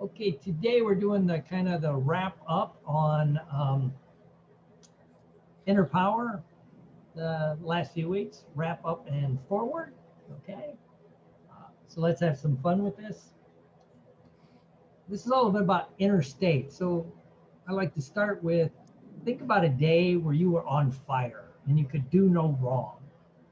Okay, today we're doing the kind of the wrap up on inner power. The last few weeks, wrap up and forward. Okay, so let's have some fun with this. This is all about inner state. So I like to start with think about a day where you were on fire and you could do no wrong.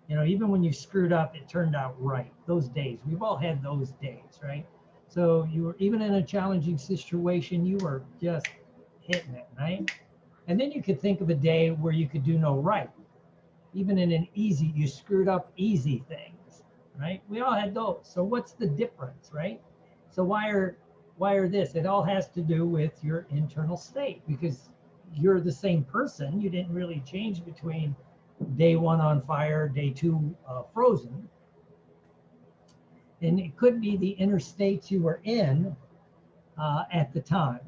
You know, even when you screwed up, it turned out right. Those days, we've all had those days, right? So you were even in a challenging situation, you were just hitting it, right? And then you could think of a day where you could do no right. Even in an easy, you screwed up easy things, right? We all had those. So what's the difference, right? So why are this? It all has to do with your internal state because you're the same person. You didn't really change between day one on fire, day two frozen. And it could be the inner states you were in at the time.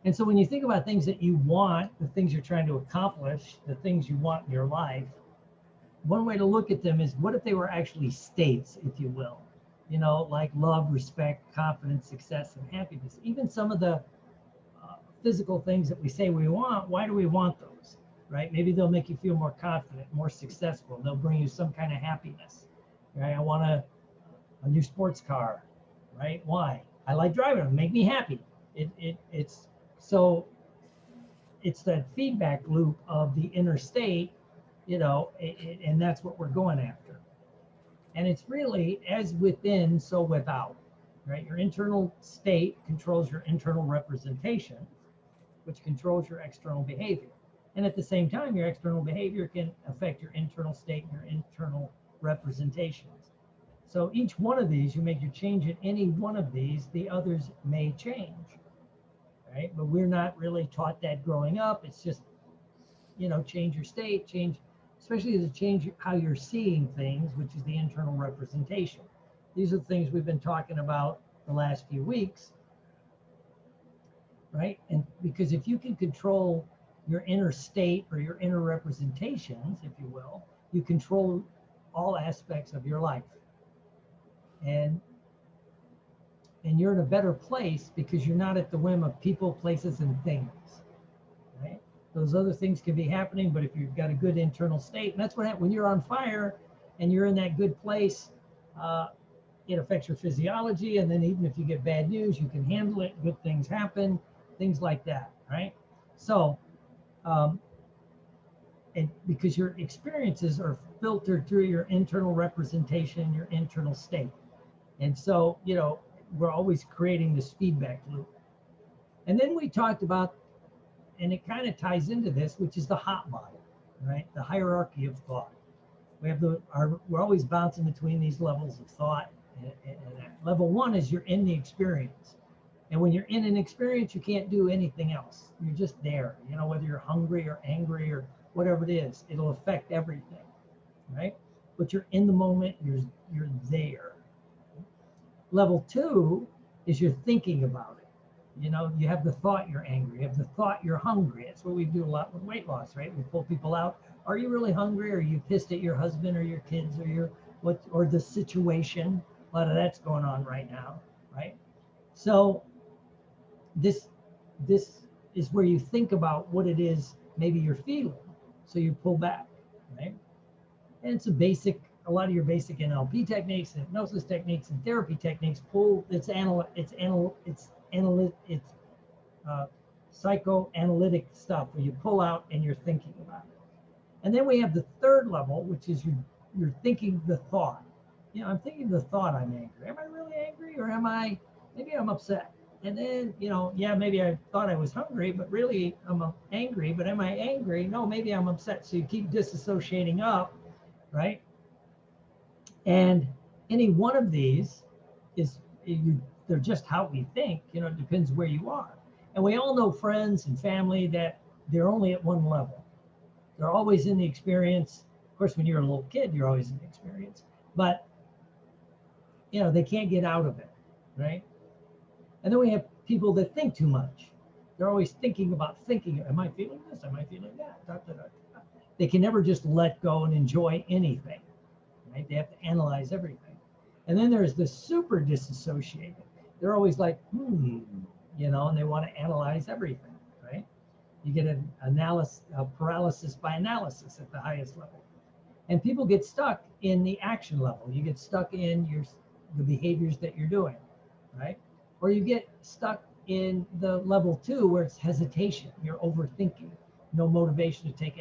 And so when you think about things that you want, the things you're trying to accomplish, the things you want in your life, one way to look at them is what if they were actually states, if you will? You know, like love, respect, confidence, success, and happiness. Even some of the physical things that we say we want, why do we want those? Right? Maybe they'll make you feel more confident, more successful. They'll bring you some kind of happiness. Right? I want a new sports car. Right? Why? I like driving them. Make me happy. It's so it's that feedback loop of the inner state, you know, and that's what we're going after. And it's really as within, so without, right? Your internal state controls your internal representation, which controls your external behavior. And at the same time, your external behavior can affect your internal state and your internal representations. So each one of these, you make your change in any one of these, the others may change, right? But we're not really taught that growing up. It's just, you know, change your state, change, especially to change how you're seeing things, which is the internal representation. These are the things we've been talking about the last few weeks, right? And because if you can control your inner state or your inner representations, if you will, you control all aspects of your life. And you're in a better place because you're not at the whim of people, places, and things, right? Those other things can be happening, but if you've got a good internal state, and that's what happens when you're on fire and you're in that good place, it affects your physiology. And then even if you get bad news, you can handle it. Good things happen, things like that, right? So, and because your experiences are filtered through your internal representation, your internal state. And so, you know, we're always creating this feedback loop. And then we talked about, and it kind of ties into this, which is the hot bottom, right? The hierarchy of thought. We have we're always bouncing between these levels of thought. And level one is you're in the experience. And when you're in an experience, you can't do anything else. You're just there. You know, whether you're hungry or angry or whatever it is, it'll affect everything, right? But you're in the moment, you're there. Level two is you're thinking about it. You know, you have the thought you're angry, you have the thought you're hungry. That's what we do a lot with weight loss, right? We pull people out. Are you really hungry? Or are you pissed at your husband or your kids or or the situation? A lot of that's going on right now, right? So this is where you think about what it is maybe you're feeling. So you pull back, right? And it's a lot of your basic NLP techniques, and hypnosis techniques, and therapy techniques pull. It's psychoanalytic stuff where you pull out and you're thinking about it. And then we have the third level, which is you're thinking the thought. You know, I'm thinking the thought I'm angry. Am I really angry, or maybe I'm upset? And then, you know, yeah, maybe I thought I was hungry, but really I'm angry. But am I angry? No, maybe I'm upset. So you keep disassociating up, right? And any one of these they're just how we think. You know, it depends where you are. And we all know friends and family that they're only at one level. They're always in the experience. Of course, when you're a little kid, you're always in the experience. But, you know, they can't get out of it, right? And then we have people that think too much. They're always thinking about thinking. Am I feeling this? Am I feeling that? Da, da, da, da. They can never just let go and enjoy anything, right? They have to analyze everything. And then there's the super disassociated. They're always like, you know, and they want to analyze everything, right? You get an analysis, paralysis by analysis at the highest level. And people get stuck in the action level. You get stuck in the behaviors that you're doing, right? Or you get stuck in the level 2 where it's hesitation. You're overthinking, no motivation to take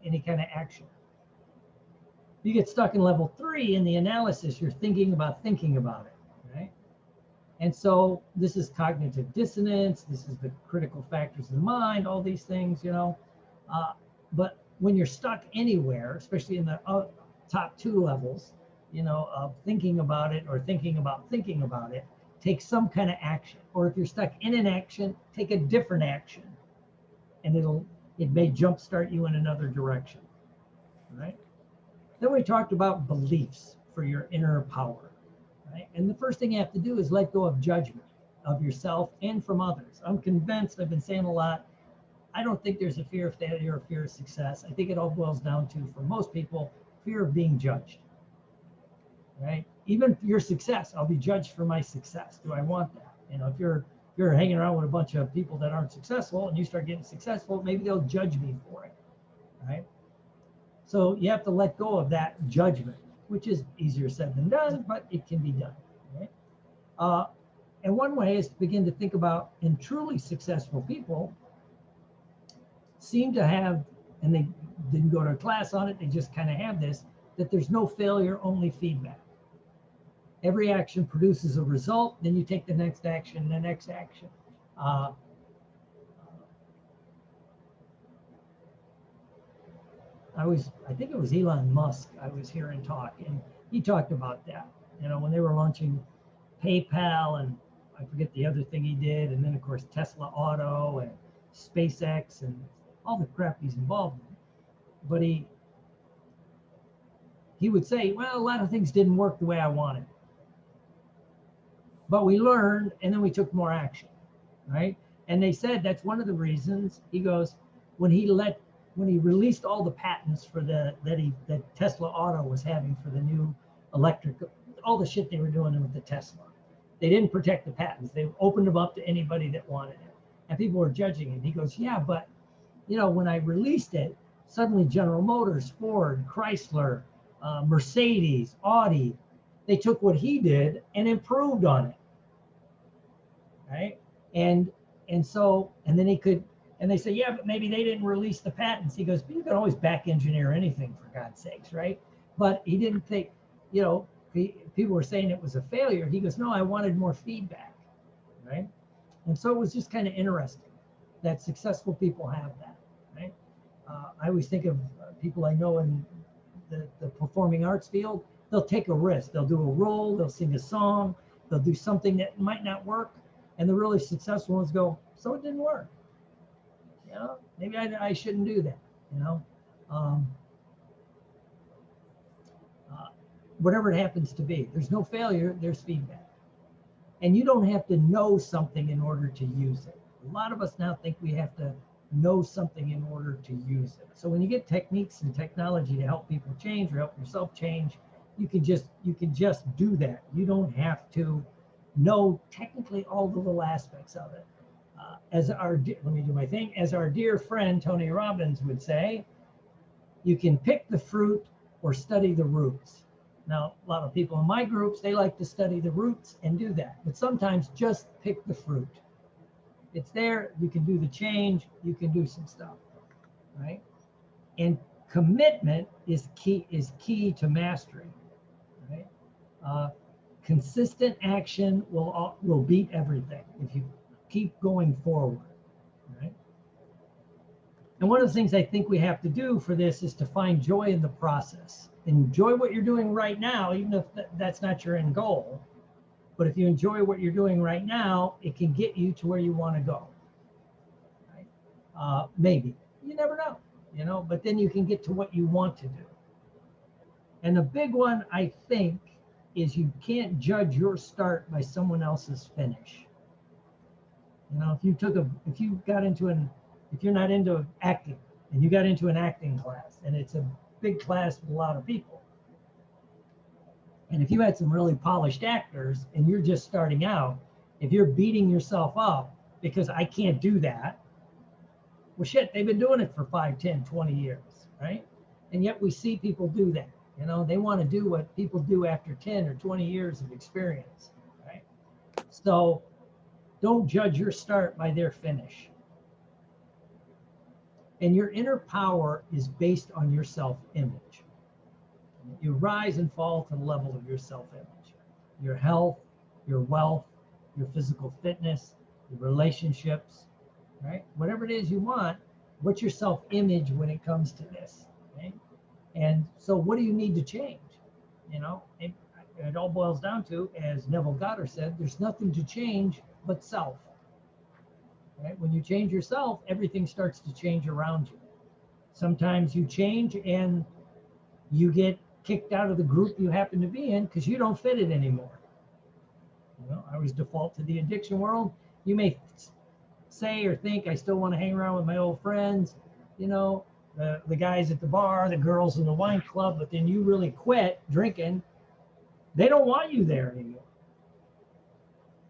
any kind of action. You get stuck in level 3 in the analysis. You're thinking about it, right? And so this is cognitive dissonance. This is the critical factors of the mind, all these things, you know. But when you're stuck anywhere, especially in the top 2 levels, you know, of thinking about it or thinking about it, take some kind of action. Or if you're stuck in an action, take a different action, and it may jumpstart you in another direction, right? Then we talked about beliefs for your inner power, right? And the first thing you have to do is let go of judgment of yourself and from others. I'm convinced, I've been saying a lot, I don't think there's a fear of failure or fear of success. I think it all boils down to, for most people, fear of being judged, right? Even your success, I'll be judged for my success. Do I want that? You know, if you're hanging around with a bunch of people that aren't successful and you start getting successful, maybe they'll judge me for it, right? So you have to let go of that judgment, which is easier said than done, but it can be done, right? And one way is to begin to think about, and truly successful people seem to have, and they didn't go to a class on it, they just kind of have this, that there's no failure, only feedback. Every action produces a result, then you take the next action, the next action. I think it was Elon Musk I was hearing talk, and he talked about that, you know, when they were launching PayPal, and I forget the other thing he did, and then of course Tesla Auto and SpaceX and all the crap he's involved in. But he would say, well, a lot of things didn't work the way I wanted, but we learned, and then we took more action, right? And they said that's one of the reasons, he goes, when he released all the patents for that Tesla Auto was having for the new electric, all the shit they were doing with the Tesla, they didn't protect the patents. They opened them up to anybody that wanted it, and people were judging it. He goes, yeah, but you know, when I released it, suddenly General Motors, Ford, Chrysler, Mercedes, Audi, they took what he did and improved on it, right? And then he could, and they say, yeah, but maybe they didn't release the patents. He goes, but you can always back engineer anything, for God's sakes, right? But he didn't think, you know, people were saying it was a failure. He goes, no, I wanted more feedback, right? And so it was just kind of interesting that successful people have that, right? I always think of people I know in the performing arts field. They'll take a risk. They'll do a role, they'll sing a song, they'll do something that might not work. And the really successful ones go, so it didn't work. You know, maybe I shouldn't do that, you know. Whatever it happens to be, there's no failure, there's feedback. And you don't have to know something in order to use it. A lot of us now think we have to know something in order to use it. So when you get techniques and technology to help people change or help yourself change, you can just do that. You don't have to know technically all the little aspects of it. Let me do my thing. As our dear friend Tony Robbins would say, you can pick the fruit or study the roots. Now, a lot of people in my groups, they like to study the roots and do that. But sometimes just pick the fruit. It's there, you can do the change, you can do some stuff, right? And commitment is key to mastery, right? Consistent action will beat everything if you keep going forward, right? And one of the things I think we have to do for this is to find joy in the process. Enjoy what you're doing right now, even if that's not your end goal. But if you enjoy what you're doing right now, it can get you to where you want to go, right? Maybe. You never know, you know, but then you can get to what you want to do. And the big one, I think, is you can't judge your start by someone else's finish. You know, if you're not into acting and you got into an acting class and it's a big class with a lot of people, And if you had some really polished actors and you're just starting out, if you're beating yourself up because I can't do that, well, shit, they've been doing it for 5, 10, 20 years, right? And yet we see people do that. You know, they want to do what people do after 10 or 20 years of experience, right? So don't judge your start by their finish. And your inner power is based on your self-image. You rise and fall to the level of your self-image, your health, your wealth, your physical fitness, your relationships, right? Whatever it is you want, what's your self-image when it comes to this, right? And so what do you need to change? You know, it all boils down to, as Neville Goddard said, there's nothing to change but self, right? When you change yourself, everything starts to change around you. Sometimes you change and you get kicked out of the group you happen to be in because you don't fit it anymore. You know, I always default to the addiction world. You may say or think I still want to hang around with my old friends, you know, the guys at the bar, the girls in the wine club, but then you really quit drinking. They don't want you there anymore.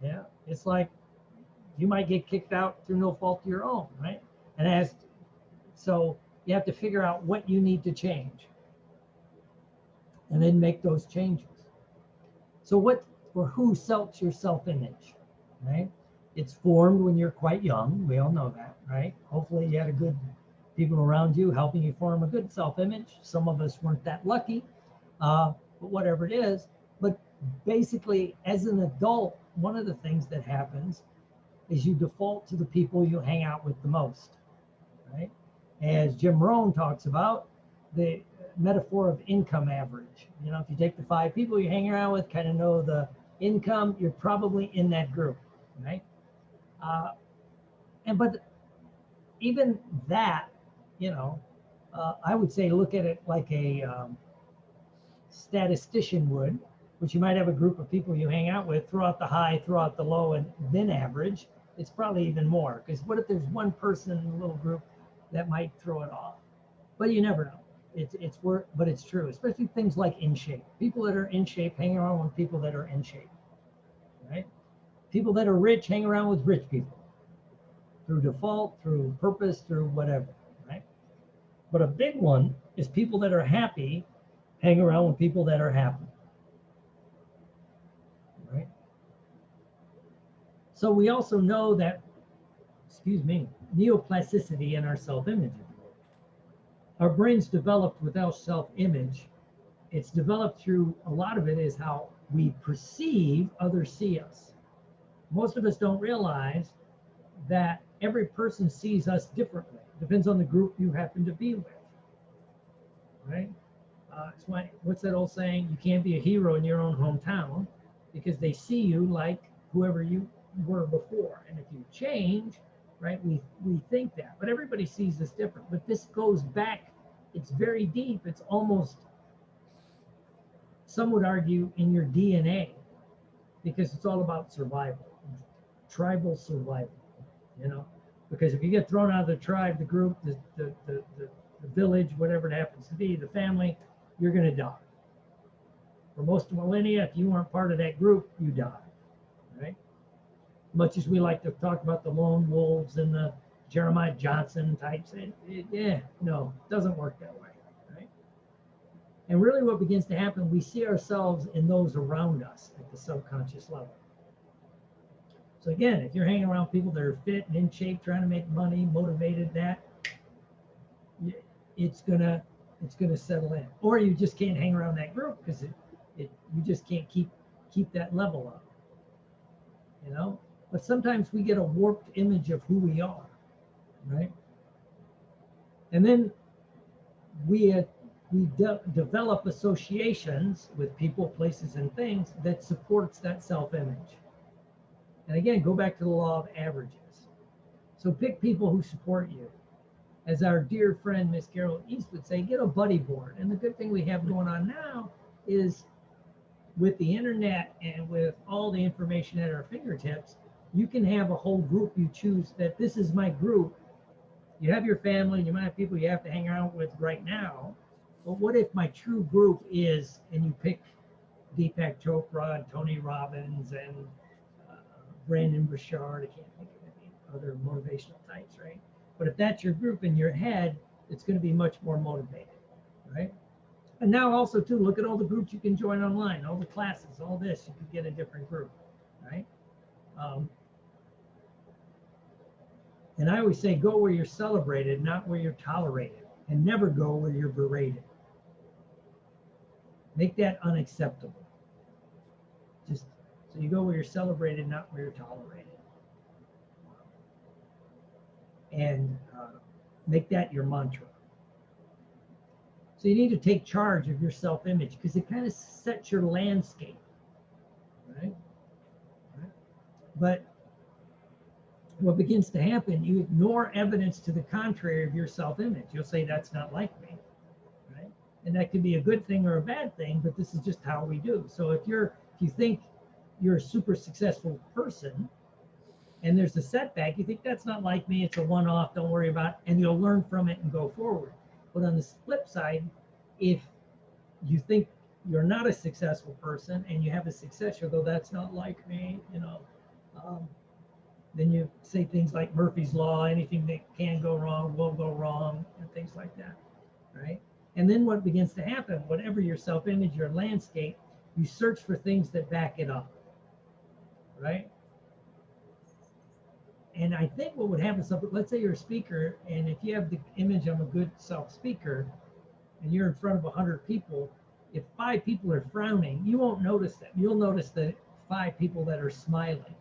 Yeah, it's like you might get kicked out through no fault of your own, right? And so you have to figure out what you need to change and then make those changes. So what or who sells your self-image, right? It's formed when you're quite young. We all know that, right? Hopefully you had a good people around you helping you form a good self-image. Some of us weren't that lucky, but whatever it is. But basically, as an adult, one of the things that happens is you default to the people you hang out with the most, right? As Jim Rohn talks about, the metaphor of income average. You know, if you take the 5 people you hang around with, kind of know the income, you're probably in that group, right? But even that, you know, I would say look at it like a statistician would, which you might have a group of people you hang out with, throw out the high, throw out the low, and then average. It's probably even more, because what if there's one person in a little group that might throw it off? But you never know. It's work, but it's true, especially things like in shape. People that are in shape hang around with people that are in shape, right? People that are rich hang around with rich people through default, through purpose, through whatever, right? But a big one is people that are happy hang around with people that are happy, right? So we also know that, neoplasticity in our self-image. Our brains developed without self-image. It's developed through, a lot of it is how we perceive others see us. Most of us don't realize that every person sees us differently. Depends on the group you happen to be with, right? It's why, what's that old saying? You can't be a hero in your own hometown because they see you like whoever you were before. And if you change, right, we think that. But everybody sees us different. But this goes back, it's very deep. It's almost, some would argue, in your DNA, because it's all about survival, tribal survival, you know? Because if you get thrown out of the tribe, the group, the village, whatever it happens to be, the family, you're going to die. For most millennia, if you weren't part of that group, you die, right? Much as we like to talk about the lone wolves and the Jeremiah Johnson types, no, it doesn't work that way, right? And really what begins to happen, we see ourselves in those around us at the subconscious level. So again, if you're hanging around people that are fit and in shape, trying to make money, motivated, that, it's gonna settle in. Or you just can't hang around that group because you just can't keep that level up, you know? But sometimes we get a warped image of who we are, right? And then we develop associations with people, places, and things that supports that self-image. And again, go back to the law of averages. So pick people who support you. As our dear friend, Miss Carol East would say, get a buddy board. And the good thing we have going on now is with the internet and with all the information at our fingertips, you can have a whole group you choose that this is my group. You have your family, you might have people you have to hang out with right now. But what if my true group is, and you pick Deepak Chopra and Tony Robbins and uh, Brandon Burchard. I can't think of any other motivational types, right? But if that's your group in your head, it's going to be much more motivated, right? And now also too, look at all the groups you can join online, all the classes, all this, you can get a different group, right? And I always say, go where you're celebrated, not where you're tolerated, and never go where you're berated. Make that unacceptable. Just so you go where you're celebrated, not where you're tolerated. And make that your mantra. So you need to take charge of your self-image because it kind of sets your landscape, right? But what begins to happen, you ignore evidence to the contrary of your self-image. You'll say, that's not like me, right? And that could be a good thing or a bad thing, but this is just how we do. So if you think you're a super successful person and there's a setback, you think that's not like me, it's a one-off, don't worry about it, and you'll learn from it and go forward. But on the flip side, if you think you're not a successful person and you have a success, you go, that's not like me, then you say things like Murphy's Law, anything that can go wrong will go wrong, and things like that, right? And then what begins to happen, whatever your self-image, your landscape, you search for things that back it up, right? And I think what would happen, so let's say you're a speaker, and if you have the image of a good self-speaker, and you're in front of 100 people, if 5 people are frowning, you won't notice them. You'll notice the 5 people that are smiling.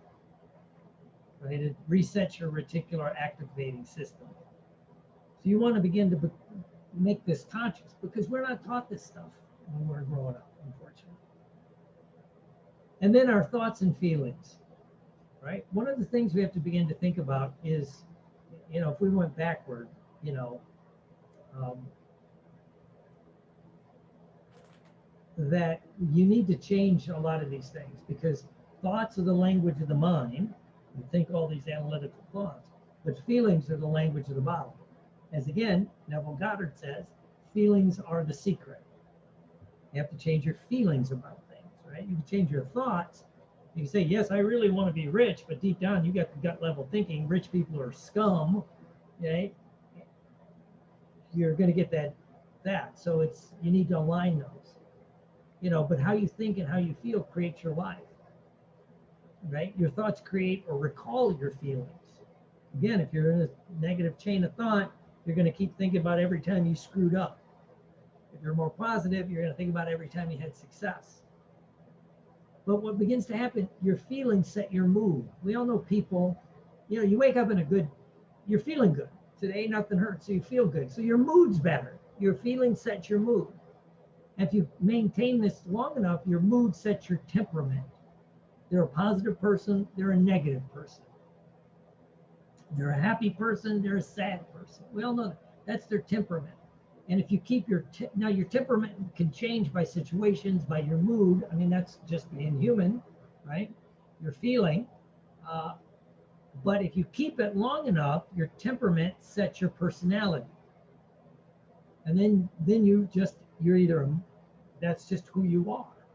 Right? It resets your reticular activating system. So you want to begin to make this conscious because we're not taught this stuff when we're growing up, unfortunately. And then our thoughts and feelings, right? One of the things we have to begin to think about is, if we went backward, that you need to change a lot of these things because thoughts are the language of the mind. You think all these analytical thoughts, but feelings are the language of the body. As again, Neville Goddard says, feelings are the secret. You have to change your feelings about things, right? You can change your thoughts. You can say, yes, I really want to be rich, but deep down you got the gut level thinking, rich people are scum, right? You're going to get that. So you need to align those, but how you think and how you feel creates your life. Right? Your thoughts create or recall your feelings. Again, if you're in a negative chain of thought, you're going to keep thinking about every time you screwed up. If you're more positive, you're going to think about every time you had success. But what begins to happen, your feelings set your mood. We all know people, you wake up you're feeling good. Today, nothing hurts, so you feel good. So your mood's better. Your feelings set your mood. And if you maintain this long enough, your mood sets your temperament. They're a positive person, they're a negative person. They're a happy person, they're a sad person. We all know that's their temperament. And if you keep your temperament can change by situations, by your mood. I mean, that's just being human, right? Your feeling. But if you keep it long enough, your temperament sets your personality. And then that's just who you are.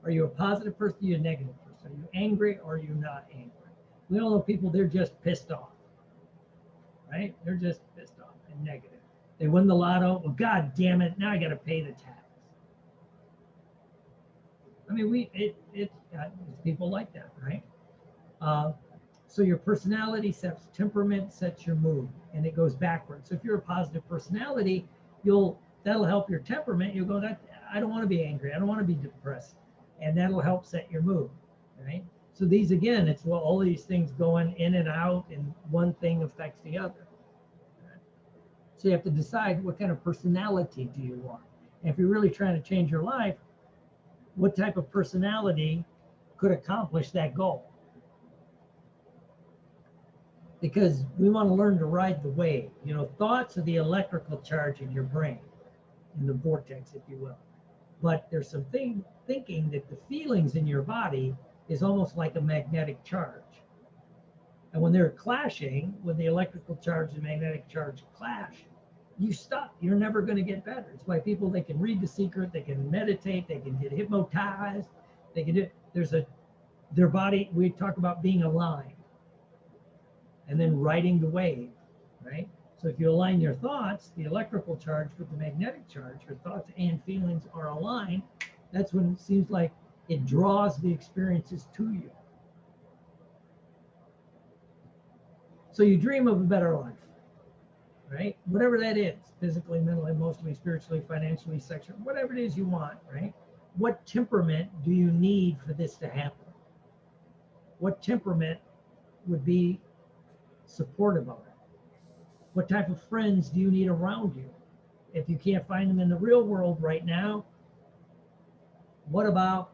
Are you a positive person? Are you a negative person? Are you angry or are you not angry? We all know people, they're just pissed off, right? They're just pissed off and negative. They win the lotto. Well, God damn it. Now I got to pay the tax. I mean, it's people like that, right? So your personality sets temperament, sets your mood, and it goes backwards. So if you're a positive personality, that'll help your temperament. You'll go, I don't want to be angry. I don't want to be depressed. And that'll help set your mood, right? So these, again, it's all these things going in and out, and one thing affects the other. Right? So you have to decide what kind of personality do you want. And if you're really trying to change your life, what type of personality could accomplish that goal? Because we want to learn to ride the wave. Thoughts are the electrical charge in your brain, in the vortex, if you will. But there's some thinking that the feelings in your body is almost like a magnetic charge. And when they're clashing, when the electrical charge and magnetic charge clash, you stop. You're never going to get better. It's why people, they can read The Secret, they can meditate, they can get hypnotized, they can do, their body, we talk about being aligned and then riding the wave, right? So if you align your thoughts, the electrical charge with the magnetic charge, your thoughts and feelings are aligned, that's when it seems like it draws the experiences to you. So you dream of a better life, right? Whatever that is, physically, mentally, emotionally, spiritually, financially, sexually, whatever it is you want, right? What temperament do you need for this to happen? What temperament would be supportive of it? What type of friends do you need around you? If you can't find them in the real world right now, what about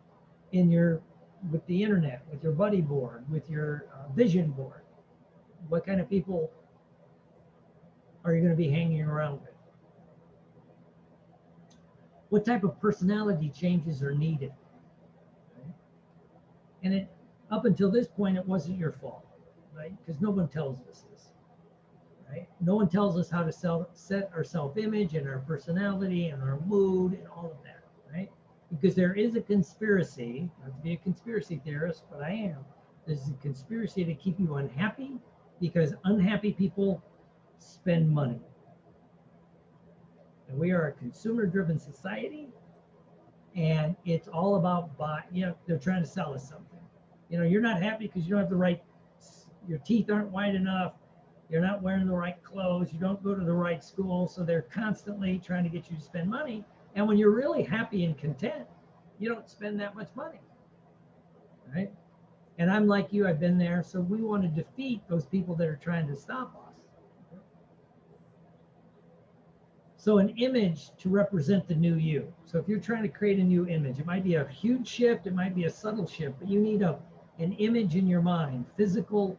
with the internet, with your buddy board, with your vision board? What kind of people are you going to be hanging around with? What type of personality changes are needed? Right? And up until this point, it wasn't your fault, right? Because no one tells us this, right? No one tells us how to set our self-image and our personality and our mood and all of that, right? Because there is a conspiracy, not to be a conspiracy theorist, but I am. There's a conspiracy to keep you unhappy, because unhappy people spend money. And we are a consumer-driven society, and it's all about they're trying to sell us something. You're not happy because you don't have your teeth aren't white enough, you're not wearing the right clothes, you don't go to the right school, so they're constantly trying to get you to spend money. And when you're really happy and content, you don't spend that much money, right? And I'm like you, I've been there, so we want to defeat those people that are trying to stop us. So an image to represent the new you. So if you're trying to create a new image, it might be a huge shift, it might be a subtle shift, but you need an image in your mind, physical,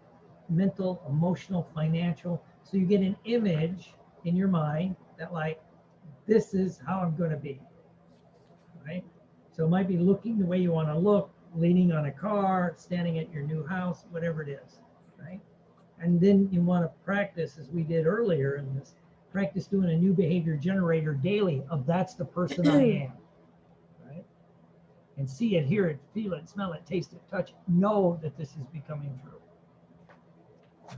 mental, emotional, financial. So you get an image in your mind that, like, this is how I'm going to be, right? So it might be looking the way you want to look, leaning on a car, standing at your new house, whatever it is, right? And then you want to practice, as we did earlier in this, practice doing a new behavior generator daily of that's the person I am, right? And see it, hear it, feel it, smell it, taste it, touch it, know that this is becoming true,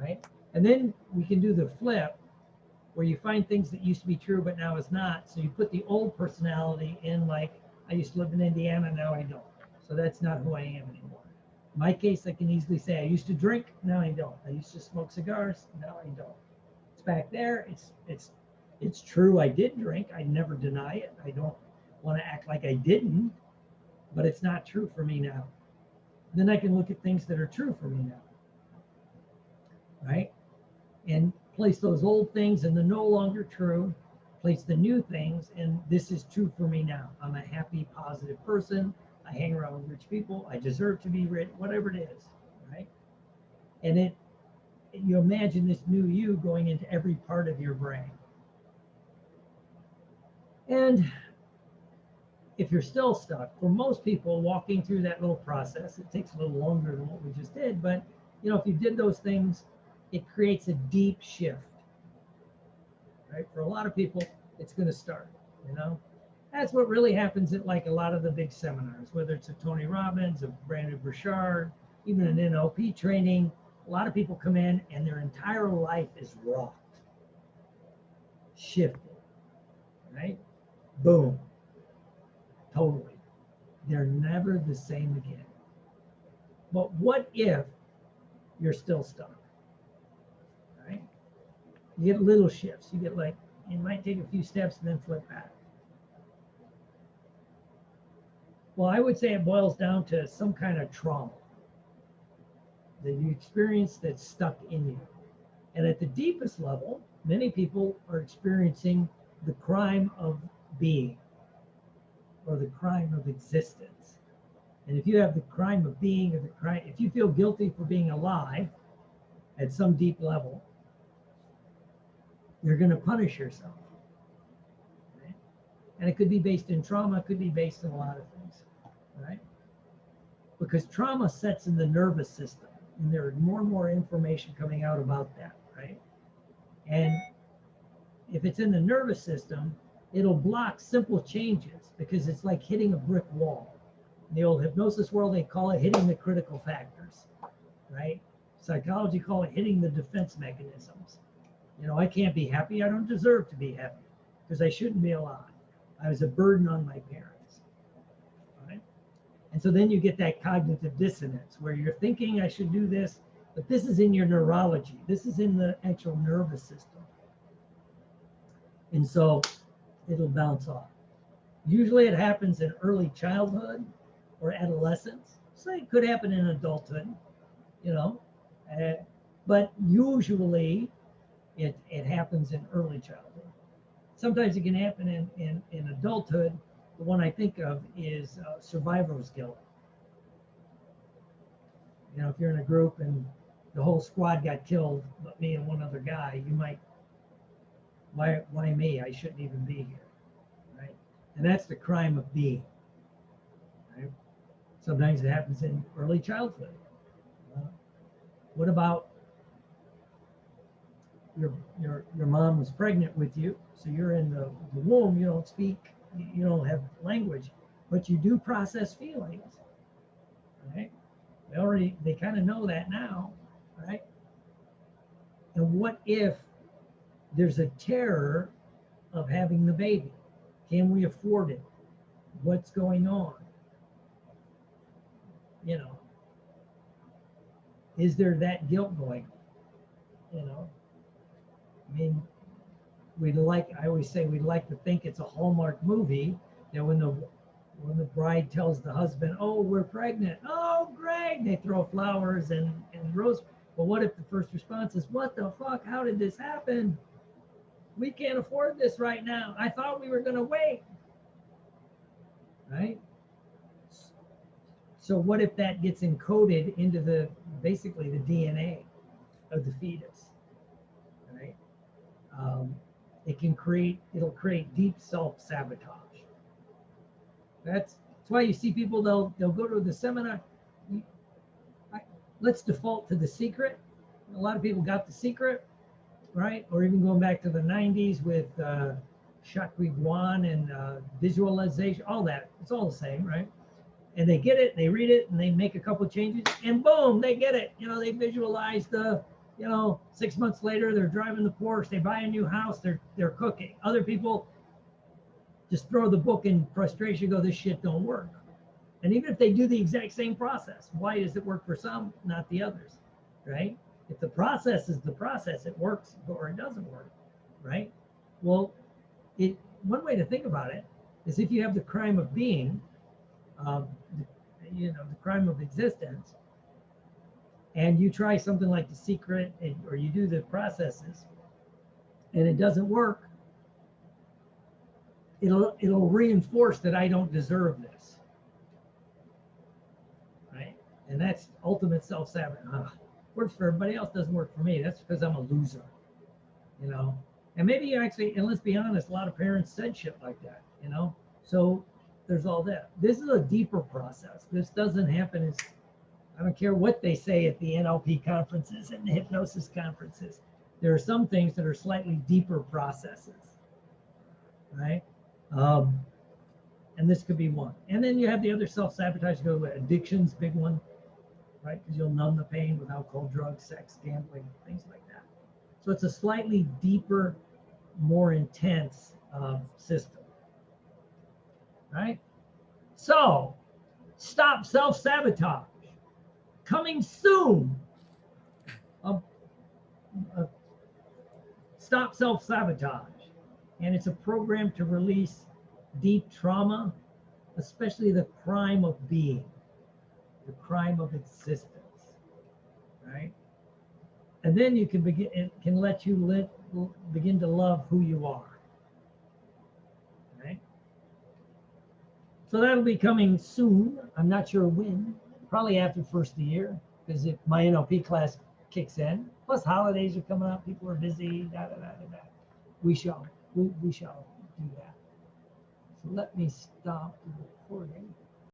right? And then we can do the flip, where you find things that used to be true but now is not. So you put the old personality in, like, I used to live in Indiana, now I don't. So that's not who I am anymore. In my case, I can easily say I used to drink, now I don't. I used to smoke cigars, now I don't. It's back there. It's true, I did drink. I never deny it. I don't want to act like I didn't, but it's not true for me now. Then I can look at things that are true for me now, right? And place those old things in the no longer true, place the new things, and this is true for me now. I'm a happy, positive person. I hang around with rich people. I deserve to be rich, whatever it is, right? And you imagine this new you going into every part of your brain. And if you're still stuck, for most people, walking through that little process, it takes a little longer than what we just did, but if you did those things, it creates a deep shift, right? For a lot of people, it's going to start, That's what really happens at, like, a lot of the big seminars, whether it's a Tony Robbins, a Brandon Burchard, even an NLP training. A lot of people come in and their entire life is rocked, shifted, right? Boom. Totally. They're never the same again. But what if you're still stuck? Right? You get little shifts. You get, like, it might take a few steps and then flip back. Well, I would say it boils down to some kind of trauma that you experience that's stuck in you. And at the deepest level, many people are experiencing the crime of being, or the crime of existence. And if you have the crime of being, or if you feel guilty for being alive at some deep level, you're going to punish yourself. Right? And it could be based in trauma, it could be based in a lot of things, right? Because trauma sets in the nervous system, and there is more and more information coming out about that, right? And if it's in the nervous system, it'll block simple changes because it's like hitting a brick wall. In the old hypnosis world, they call it hitting the critical factors, right? Psychology call it hitting the defense mechanisms. You know, I can't be happy. I don't deserve to be happy because I shouldn't be alive. I was a burden on my parents, right? And so then you get that cognitive dissonance where you're thinking I should do this, but this is in your neurology. This is in the actual nervous system. And so it'll bounce off. Usually it happens in early childhood or adolescence. So it could happen in adulthood, you know, but usually it happens in early childhood. Sometimes it can happen in adulthood. The one I think of is survivor's guilt. You know, if you're in a group and the whole squad got killed, but me and one other guy, you might, why me? I shouldn't even be here, right? And that's the crime of being, right? Sometimes it happens in early childhood. What about your mom was pregnant with you, so you're in the womb, you don't speak, you don't have language, but you do process feelings, right? They kind of know that now, right? And what if there's a terror of having the baby? Can we afford it? What's going on? You know, is there that guilt going on? You know, I mean, I always say we'd like to think it's a Hallmark movie that when the bride tells the husband, oh, we're pregnant, oh, great, they throw flowers and roses. But what if the first response is, what the fuck, how did this happen? We can't afford this right now. I thought we were going to wait, right? So what if that gets encoded into basically the DNA of the fetus, right? It'll create deep self-sabotage. That's why you see people, they'll go to the seminar. Let's default to The Secret. A lot of people got The Secret, right? Or even going back to the 90s with Shakri Guan and visualization, all that. It's all the same, right? And they get it, they read it, and they make a couple of changes, and boom, they get it. You know, they visualize 6 months later, they're driving the Porsche, they buy a new house, they're cooking. Other people just throw the book in frustration, go, this shit don't work. And even if they do the exact same process, why does it work for some, not the others, right? If the process is the process, it works or it doesn't work, right? Well, one way to think about it is if you have the crime of being, the crime of existence, and you try something like The Secret, or you do the processes, and it doesn't work, it'll reinforce that I don't deserve this, right? And that's ultimate self-sabotage. Works for everybody else, doesn't work for me. That's because I'm a loser, you know? And maybe and let's be honest, a lot of parents said shit like that, you know? So there's all that. This is a deeper process. This doesn't happen I don't care what they say at the NLP conferences and the hypnosis conferences. There are some things that are slightly deeper processes, right? And this could be one. And then you have the other self-sabotage, go with addictions, big one, right? Because you'll numb the pain with alcohol, drugs, sex, gambling, things like that. So it's a slightly deeper, more intense system, right? So stop self-sabotage. Coming soon. Stop self-sabotage. And it's a program to release deep trauma, especially the crime of being, the crime of existence, right? And then you can begin, it can let you begin to love who you are, right? So that'll be coming soon. I'm not sure when, probably after first of the year, because if my NLP class kicks in, plus holidays are coming up, people are busy, we shall do that. So let me stop the recording.